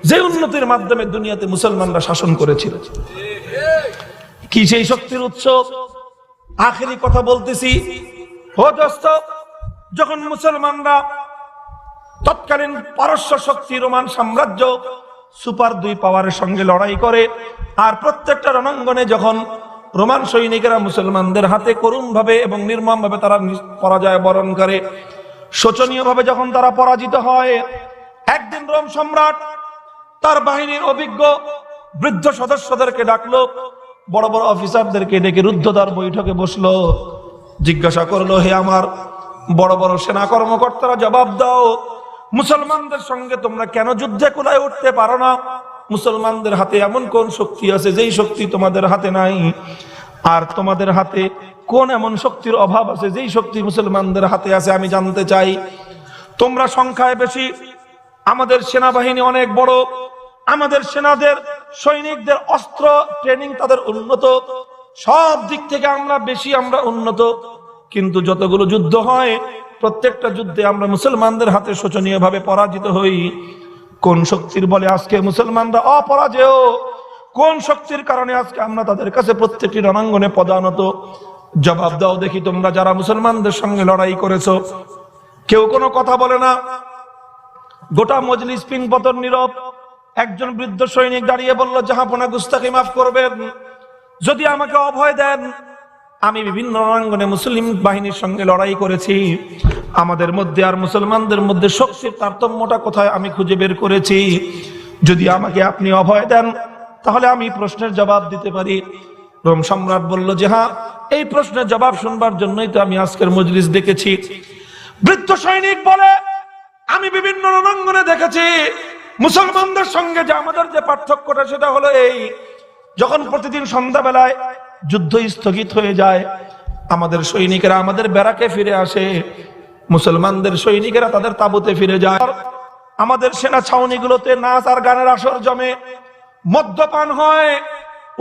যে উন্নতির মাধ্যমে দুনিয়াতে মুসলমানরা শাসন করেছিল। কি সেই শক্তির উৎস? আখেরি কথা বলতেছি, ও দোস্ত, যখন মুসলমানরা তৎকালীন পারস্য শক্তি রোমান সাম্রাজ্য সুপার 2 পাওয়ারের সঙ্গে লড়াই করে, আর প্রত্যেকটা রণাঙ্গনে যখন রোমান সৈনিকেরা মুসলমানদের হাতে করুণ ভাবে এবং নির্মম ভাবে তারা পরাজয় বরণ করে, শোচনীয় ভাবে যখন তারা পরাজিত হয়, একদিন রোম সম্রাট তার বাহিনীর অভিজ্ঞ বৃদ্ধ সদস্যদেরকে ডাকলো, বড় বড় অফিসারদেরকে ডেকে রুদ্ধদ্বার বৈঠকে বসলো, জিজ্ঞাসা করলো, হে আমার বড় বড় সেনা কর্মকর্তারা, জবাব দাও, মুসলমানদের সঙ্গে তোমরা কেন যুদ্ধে কুলায় উঠতে পারো না? মুসলমানদের হাতে এমন কোন শক্তি আছে যেই শক্তি তোমাদের হাতে নাই? আর তোমাদের হাতে কোন এমন শক্তির অভাব আছে যেই শক্তি মুসলমানদের হাতে আছে? আমি জানতে চাই। তোমরা সংখ্যায় বেশি, আমাদের সেনাবাহিনী অনেক বড়, আমাদের সেনাদের সৈনিকদের অস্ত্র ট্রেনিং তাদের উন্নত, সব দিক থেকে আমরা বেশি, আমরা উন্নত, কিন্তু যতগুলো যুদ্ধ হয় প্রত্যেকটা যুদ্ধে আমরা মুসলমানদের হাতে শোচনীয় ভাবে পরাজিত হই। কোন শক্তির বলে আজকে মুসলমানরা অপরাজেয়? কোন শক্তির কারণে আজকে আমরা তাদের কাছে প্রত্যেকটি রণাঙ্গনে পদানত? জবাব দাও দেখি, তোমরা যারা মুসলমানদের সঙ্গে লড়াই করেছো। কেউ কোনো কথা বলে না, গোটা মজলিস পিংপতন নীরব। একজন বৃদ্ধ সৈনিক দাঁড়িয়ে বলল, জাহাপনা গুস্তাখি মাফ করবেন, যদি আমাকে অভয় দেন, আমি বিভিন্ন রণাঙ্গনে মুসলিম বাহিনীর সঙ্গে লড়াই করেছি, আমাদের মধ্যে আর মুসলমানদের মধ্যে শক্তির তারতম্যটা কোথায় আমি খুঁজে বের করেছি। যদি আমাকে আপনি অভয় দেন তাহলে আমি প্রশ্নের জবাব দিতে পারি। রোম সম্রাট বলল যে হ্যাঁ, এই প্রশ্নের জবাব শুনবার জন্যই তো আমি আজকের মজলিস ডেকেছি। বৃদ্ধ সৈনিক বলে, আমি বিভিন্ন রণাঙ্গনে দেখেছি মুসলমানদের সঙ্গে যে আমাদের যে পার্থক্যটা সেটা হলো এই, যখন প্রতিদিন সন্ধ্যাবেলায় যুদ্ধ স্থগিত হয়ে যায়, আমাদের সৈনিকেরা আমাদের ব্যারাকে ফিরে আসে, মুসলমানদের সৈনিকেরা তাদের তাঁবুতে ফিরে যায়, আমাদের সেনা ছাউনিগুলোতে নাচ আর গানের আসর জমে, মদ্যপান হয়,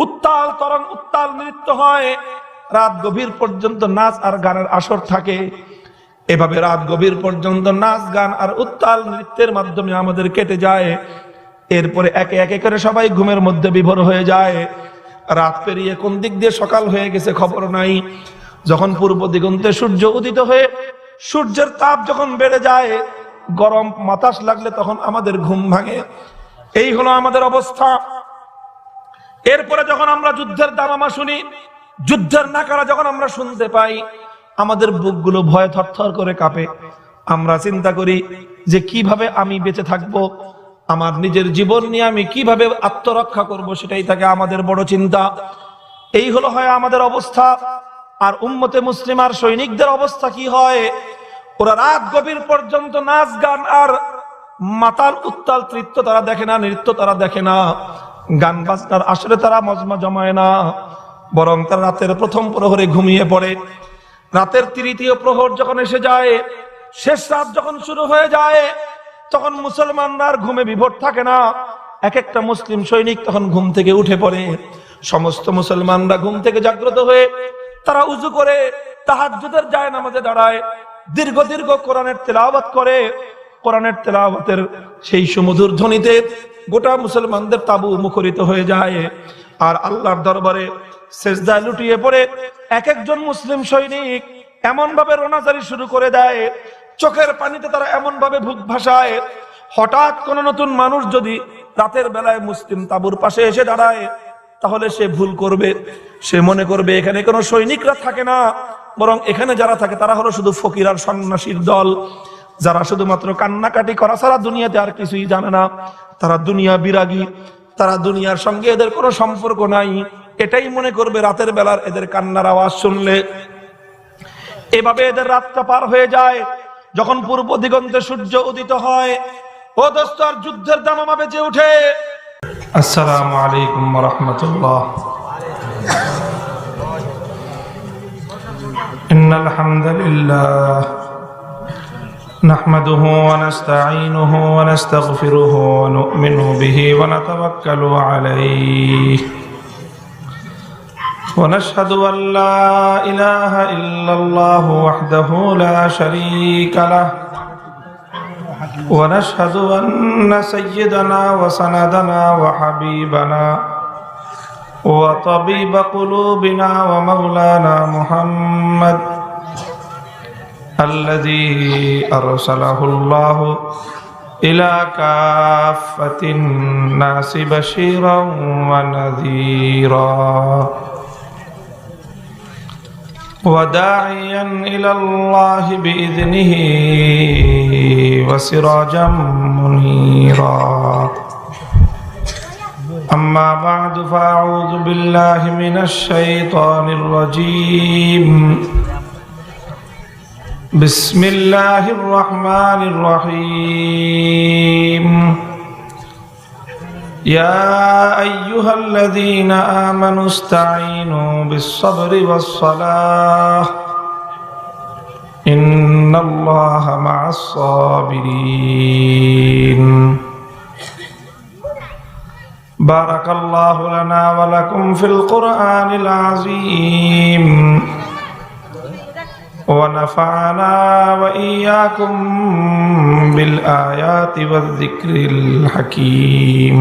উত্তাল তরঙ্গ উত্তাল নৃত্য হয়, রাত গভীর পর্যন্ত নাচ আর গানের আসর থাকে। এভাবে রাত গভীর পর্যন্ত নাচ গান আর উত্তাল নৃত্যের মাধ্যমে আমাদের কেটে যায়। এরপরে একে একে করে সবাই ঘুমের মধ্যে বিভোর হয়ে যায়। রাত পেরিয়ে কোন দিক দিয়ে সকাল হয়ে গেছে খবর নাই। যখন পূর্ব দিগন্তে সূর্য উদিত হয়ে সূর্যের তাপ যখন বেড়ে যায়, গরম বাতাস লাগলে তখন আমাদের ঘুম ভাঙে। এই হলো আমাদের অবস্থা। এরপরে যখন আমরা যুদ্ধের দামামা শুনি, যুদ্ধের নাকারা যখন আমরা শুনতে পাই, আমাদের বুকগুলো ভয়ে থরথর করে কাঁপে। আমরা চিন্তা করি যে কিভাবে আমি বেঁচে থাকবো, আমার নিজের জীবন নিয়ে আমি কিভাবে আত্মরক্ষা করব, সেটাই থাকে আমাদের বড় চিন্তা। এই হলো হয় আমাদের অবস্থা। আর উম্মতে মুসলিমার সৈনিকদের অবস্থা কি হয়? ওরা রাত গভীর পর্যন্ত নাচ গান আর মাতাল উত্তাল নৃত্য তারা দেখে না, নৃত্য তারা দেখে না, গান বাজনার আসরে তারা মজমা জমায় না, বরং তারা রাতের প্রথম প্রহরে ঘুমিয়ে পড়ে। রাতের তৃতীয় প্রহর যখন এসে যায়, শেষ রাত যখন শুরু হয়ে যায়, তখন মুসলমানরা আর ঘুমে বিভোর থাকে না। এক একটা মুসলিম সৈনিক তখন ঘুম থেকে উঠে পড়ে। সমস্ত মুসলমানরা ঘুম থেকে জাগ্রত হয়ে তারা উজু করে তাহাজ্জুদের জায়নামাজে দাঁড়ায়, দীর্ঘ দীর্ঘ কোরআনের তেলাওয়াত করে। কোরআনের তেলাওয়াতের সেই সুমধুর ধ্বনিতে গোটা মুসলমানদের তাবু মুখরিত হয়ে যায়। আর আল্লাহর দরবারে সেজদায় লুটিয়ে পড়ে এক একজন মুসলিম সৈনিক এমন ভাবে রোনাজারি শুরু করে দেয়, চোখের পানিতে তারা এমন ভাবে বুক ভাসায়। হঠাৎ কোন নতুন মানুষ যদি রাতের বেলায় মুসলিম তাবুর পাশে এসে দাঁড়ায়, তাহলে সে ভুল করবে। সে মনে করবে এখানে কোনো সৈনিকরা থাকে না, বরং এখানে যারা থাকে তারা হলো শুধু ফকির আর সন্ন্যাসীর দল, যারা শুধুমাত্র কান্নাকাটি করা ছাড়া দুনিয়াতে আর কিছুই জানে না। তারা দুনিয়া বিরাগী, তারা দুনিয়ার সঙ্গে এদের কোনো সম্পর্ক নাই, এটাই মনে করবে রাতের বেলার এদের কান্নার আওয়াজ শুনলে। এভাবে এদের রাতটা পার হয়ে যায়। যখন পূর্ব দিগন্তে সূর্য উদিত হয়, ও দোস্ত, আর যুদ্ধের দামামা বেজে ওঠে। আসসালামু আলাইকুম ওয়া রাহমাতুল্লাহ। ইন্নাল হামদুলিল্লাহ নাহমাদুহু ওয়া নাস্তাঈনুহু ওয়া নাস্তাগফিরুহু ওয়া নু'মিনু বিহি ওয়া নাতাওয়াক্কালু আলাইহি ونشهد أن لا إله إلا الله وحده لا شريك له ونشهد أن سيدنا وسندنا وحبيبنا وطبيب قلوبنا ومولانا محمد الذي أرسله الله إلى كافة الناس بشيرا ونذيرا وداعيا إلى الله بإذنه وسراجا منيرا أما بعد فأعوذ بالله من الشيطان الرجيم بسم الله الرحمن الرحيم يا أيها الذين آمنوا استعينوا بالصبر والصلاة إن الله مع الصابرين بارك الله لنا ولكم في القرآن العظيم ونفعنا وإياكم بالآيات والذكر الحكيم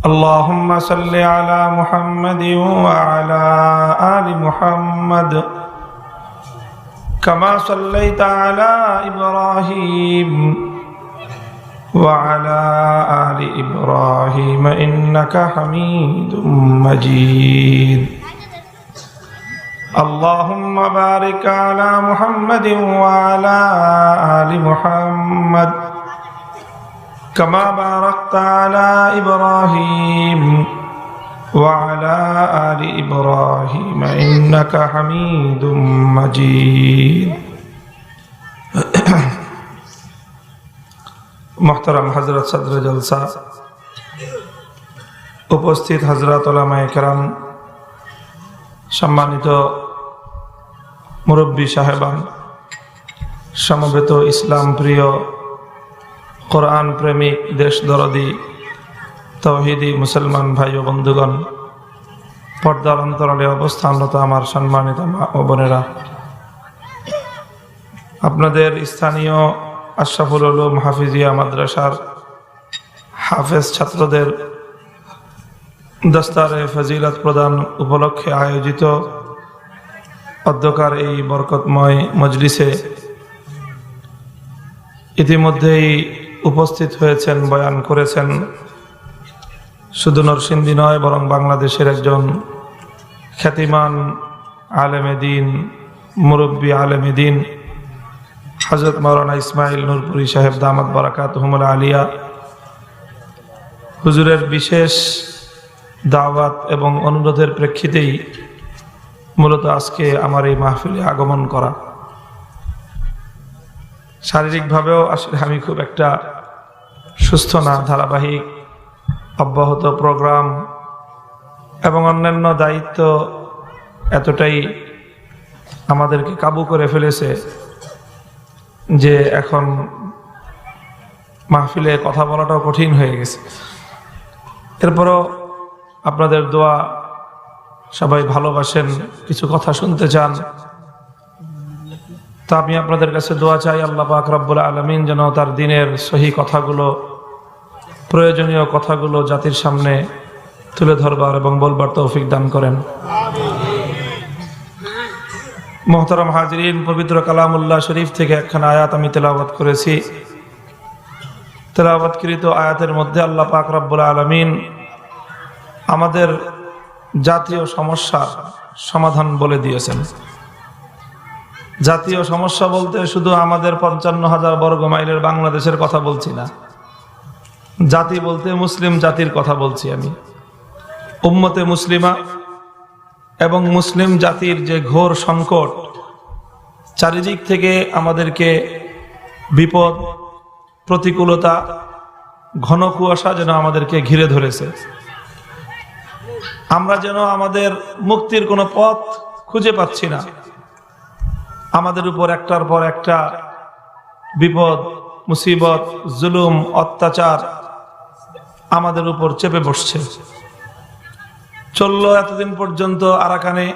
اللهم صل على محمد وعلى آل محمد كما صليت على إبراهيم وعلى آل إبراهيم إنك حميد مجيد اللهم بارك على محمد وعلى آل محمد كما باركت على إبراهيم وعلى آل إبراهيم إنك حميد مجيد محترم حضرت صدر جلسہ উপস্থিত হযরত উলামায়ে কেরাম সম্মানিত মুরব্বী সাহেবান সমবেত ইসলাম প্রিয় কোরআন প্রেমিক দেশ দরদি তাওহীদি মুসলমান ভাই ও বন্ধুগণ পর্দার অন্তরালে অবস্থানরত আমার সম্মানিত মা ও বোনেরা আপনাদের স্থানীয় আশরাফুল উলুম হাফিজিয়া মাদ্রাসার হাফেজ ছাত্রদের দস্তারে ফজিলত প্রদান উপলক্ষে আয়োজিত অধ্যকার এই বরকতময় মজলিসে ইতিমধ্যেই উপস্থিত হয়েছেন, বয়ান করেছেন শুধু নরসিংদী নয় বরং বাংলাদেশের একজন খ্যাতিমান আলেমে দ্বীন মুরব্বী আলেমে দ্বীন হযরত মাওলানা ইসমাইল নূরপুরী সাহেব দামাত বারাকাতুহুমুল আলিয়া হুজুরের বিশেষ দাওয়াত এবং অনুরোধের প্রেক্ষিতেই মূলত আজকে আমার এই মাহফিলে আগমন করা। শারীরিকভাবেও আসলে আমি খুব একটা সুস্থ না, ধারাবাহিক অব্যাহত প্রোগ্রাম এবং অন্যান্য দায়িত্ব এতটাই আমাদেরকে কাবু করে ফেলেছে যে এখন মাহফিলে কথা বলাটাও কঠিন হয়ে গেছে। এরপরও আপনাদের দোয়া, সবাই ভালোবাসেন, কিছু কথা শুনতে চান, তা আমি আপনাদের কাছে দোয়া চাই আল্লাহ পাক রব্বুল আলামিন যেন তার দ্বীনের সহি কথাগুলো, প্রয়োজনীয় কথাগুলো জাতির সামনে তুলে ধরবার এবং বলবার তৌফিক দান করেন। মোহতারাম হাজিরিন, পবিত্র কালামুল্লাহ শরীফ থেকে একখানা আয়াত আমি তেলাওয়াত করেছি। তেলাওয়াতকৃত আয়াতের মধ্যে আল্লাহ পাক রব্বুল আলামিন আমাদের জাতীয় সমস্যার সমাধান বলে দিয়েছেন। জাতীয় সমস্যা বলতে শুধু আমাদের 55,000 বর্গ মাইলের বাংলাদেশের কথা বলছি না, জাতি বলতে মুসলিম জাতির কথা বলছি আমি। উম্মতে মুসলিমা এবং মুসলিম জাতির যে ঘোর সংকট, চারিদিক থেকে আমাদেরকে বিপদ, প্রতিকূলতা, ঘন কুয়াশা যেন আমাদেরকে ঘিরে ধরেছে। আমরা যেন আমাদের মুক্তির কোনো পথ খুঁজে পাচ্ছি না। আমাদের উপর একটার পর একটা বিপদ, মুসিবত, জুলুম, অত্যাচার আমাদের উপর চেপে বসছে। চললো এতদিন পর্যন্ত আরাকানে